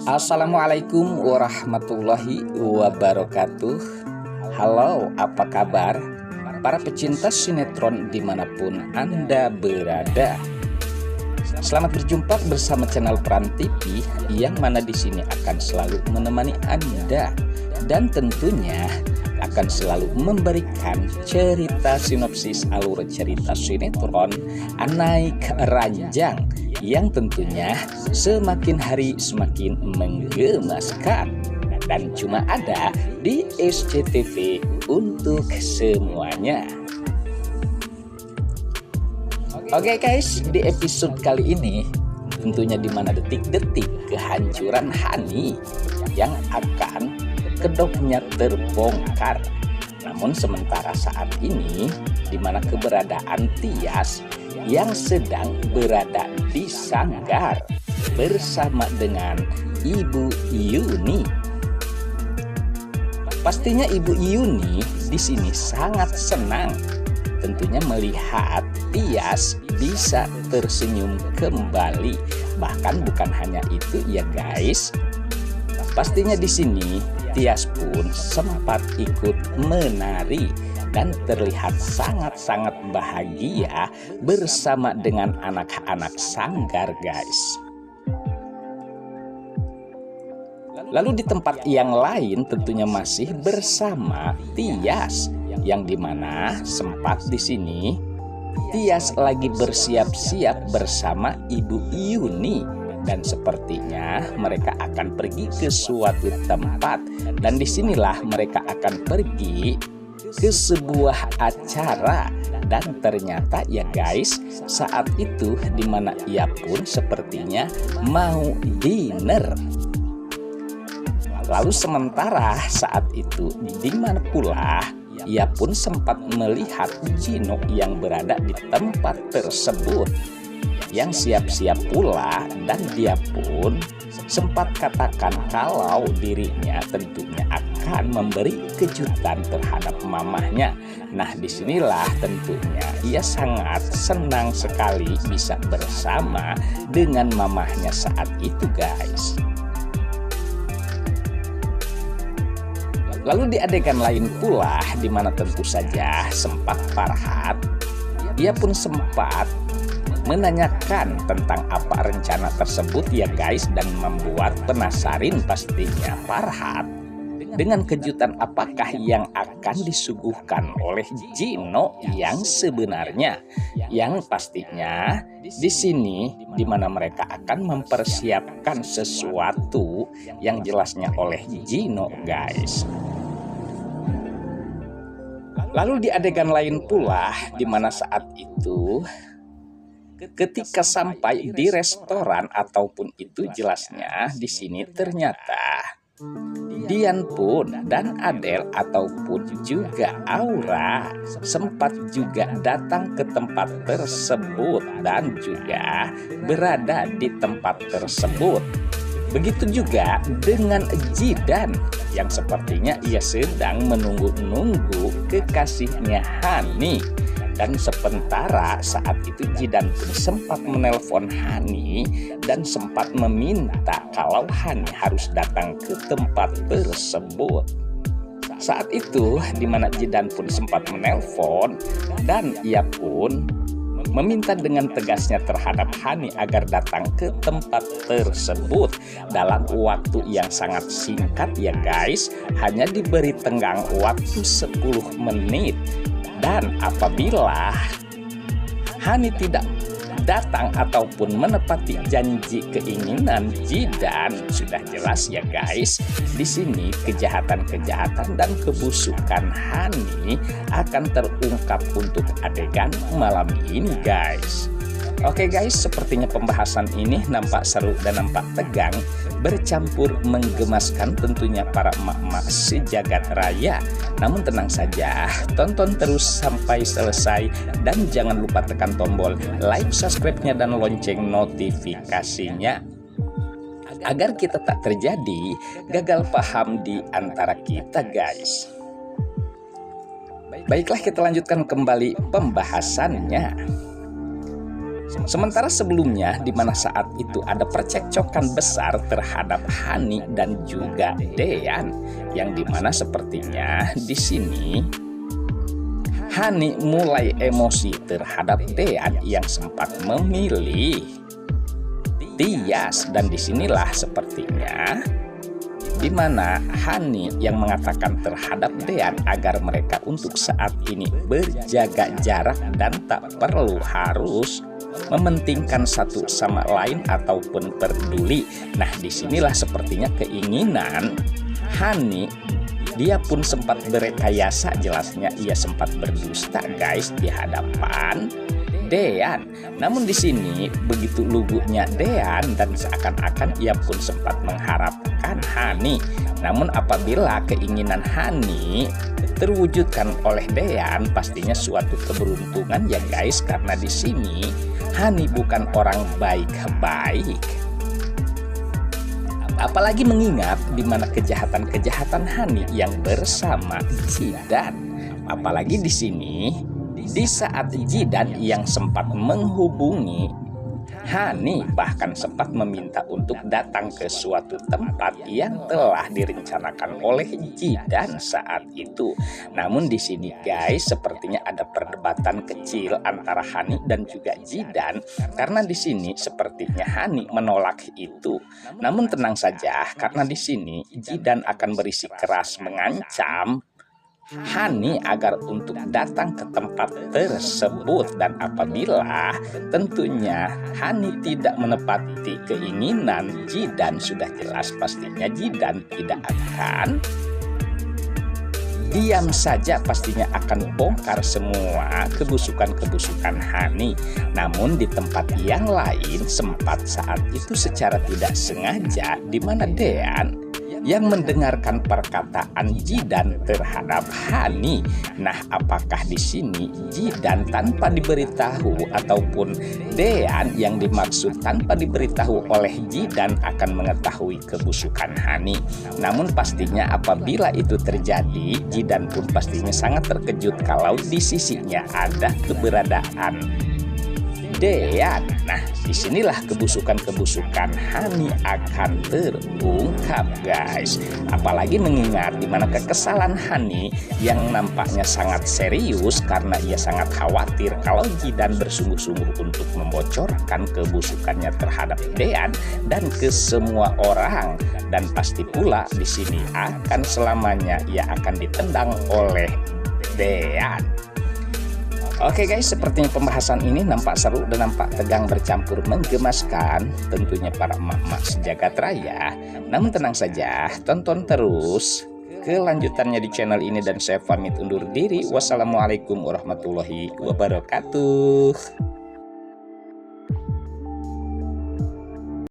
Assalamualaikum warahmatullahi wabarakatuh. Halo, apa kabar para pecinta sinetron dimanapun Anda berada? Selamat berjumpa bersama channel Peran TV yang mana di sini akan selalu menemani Anda dan tentunya akan selalu memberikan cerita sinopsis alur cerita sinetron Naik Ranjang yang tentunya semakin hari semakin menggemaskan dan cuma ada di SCTV untuk semuanya. Oke guys, di episode kali ini tentunya dimana detik-detik kehancuran Hani yang akan kedoknya terbongkar. Namun sementara saat ini dimana keberadaan Tias yang sedang berada di sanggar bersama dengan Ibu Yuni. Pastinya Ibu Yuni di sini sangat senang tentunya melihat Tias bisa tersenyum kembali. Bahkan bukan hanya itu ya guys. Pastinya di sini Tias pun sempat ikut menari dan terlihat sangat-sangat bahagia bersama dengan anak-anak sanggar guys. Lalu di tempat yang lain tentunya masih bersama Tias yang dimana sempat di sini Tias lagi bersiap-siap bersama Ibu Yuni dan sepertinya mereka akan pergi ke suatu tempat dan disinilah mereka akan pergi ke sebuah acara dan ternyata ya guys saat itu dimana ia pun sepertinya mau dinner. Lalu sementara saat itu dimana pula ia pun sempat melihat Gino yang berada di tempat tersebut yang siap-siap pula dan dia pun sempat katakan kalau dirinya tentunya akan memberi kejutan terhadap mamahnya. Nah disinilah tentunya ia sangat senang sekali bisa bersama dengan mamahnya saat itu guys. Lalu di adegan lain pula dimana tentu saja sempat Farhat ia pun sempat menanyakan tentang apa rencana tersebut ya guys dan membuat penasaran pastinya Farhat dengan kejutan apakah yang akan disuguhkan oleh Gino yang sebenarnya yang pastinya di sini dimana mereka akan mempersiapkan sesuatu yang jelasnya oleh Gino guys. Lalu di adegan lain pula dimana saat itu ketika sampai di restoran ataupun itu jelasnya di sini ternyata Dian pun dan Adele ataupun juga Aura sempat juga datang ke tempat tersebut dan juga berada di tempat tersebut. Begitu juga dengan Jidan yang sepertinya ia sedang menunggu-nunggu kekasihnya Hani. Dan sementara saat itu Jidan pun sempat menelpon Hani dan sempat meminta kalau Hani harus datang ke tempat tersebut. Saat itu dimana Jidan pun sempat menelpon dan ia pun meminta dengan tegasnya terhadap Hani agar datang ke tempat tersebut dalam waktu yang sangat singkat ya guys, hanya diberi tenggang waktu 10 menit. Dan apabila Hani tidak datang ataupun menepati janji keinginan Jidan, sudah jelas ya guys, di sini kejahatan-kejahatan dan kebusukan Hani akan terungkap untuk adegan malam ini guys. Oke guys, sepertinya pembahasan ini nampak seru dan nampak tegang, bercampur menggemaskan tentunya para emak-emak sejagat raya. Namun tenang saja, tonton terus sampai selesai dan jangan lupa tekan tombol like, subscribe-nya dan lonceng notifikasinya agar kita tak terjadi gagal paham di antara kita guys. Baiklah, kita lanjutkan kembali pembahasannya. Sementara sebelumnya di mana saat itu ada percekcokan besar terhadap Hani dan juga Dean, yang dimana sepertinya di sini Hani mulai emosi terhadap Dean yang sempat memilih Tias, dan disinilah sepertinya di mana Hani yang mengatakan terhadap Dean agar mereka untuk saat ini berjaga jarak dan tak perlu harus mementingkan satu sama lain ataupun peduli. Nah, disinilah sepertinya keinginan Hani, dia pun sempat berekayasa, jelasnya ia sempat berdusta guys di hadapan Dean. Namun di sini begitu lugunya Dean dan seakan-akan ia pun sempat mengharapkan Hani. Namun apabila keinginan Hani terwujudkan oleh Dean, pastinya suatu keberuntungan ya guys, karena di sini Hani bukan orang baik-baik. Apalagi mengingat di mana kejahatan-kejahatan Hani yang bersama Zidan. Apalagi di sini di saat Zidan yang sempat menghubungi Hani, bahkan sempat meminta untuk datang ke suatu tempat yang telah direncanakan oleh Zidan saat itu. Namun di sini guys, sepertinya ada perdebatan kecil antara Hani dan juga Zidan, karena di sini sepertinya Hani menolak itu. Namun tenang saja, karena di sini Zidan akan berisi keras mengancam Hani agar untuk datang ke tempat tersebut, dan apabila tentunya Hani tidak menepati keinginan Zidan, sudah jelas pastinya Zidan tidak akan diam saja, pastinya akan bongkar semua kebusukan-kebusukan Hani. Namun di tempat yang lain sempat saat itu secara tidak sengaja di mana Dean yang mendengarkan perkataan Zidan terhadap Hani. Nah, apakah di sini Zidan tanpa diberitahu ataupun Dean yang dimaksud tanpa diberitahu oleh Zidan akan mengetahui kebusukan Hani? Namun pastinya apabila itu terjadi, Zidan pun pastinya sangat terkejut kalau di sisinya ada keberadaan Dean. Nah, disinilah kebusukan-kebusukan Hani akan terungkap guys. Apalagi mengingat dimana kekesalan Hani yang nampaknya sangat serius karena ia sangat khawatir kalau Zidan bersungguh-sungguh untuk membocorkan kebusukannya terhadap Dean dan ke semua orang. Dan pasti pula di sini akan selamanya ia akan ditendang oleh Dean. Oke guys, sepertinya pembahasan ini nampak seru dan nampak tegang bercampur menggemaskan tentunya para emak-emak sejagat raya. Namun tenang saja, tonton terus kelanjutannya di channel ini dan saya pamit undur diri. Wassalamualaikum warahmatullahi wabarakatuh.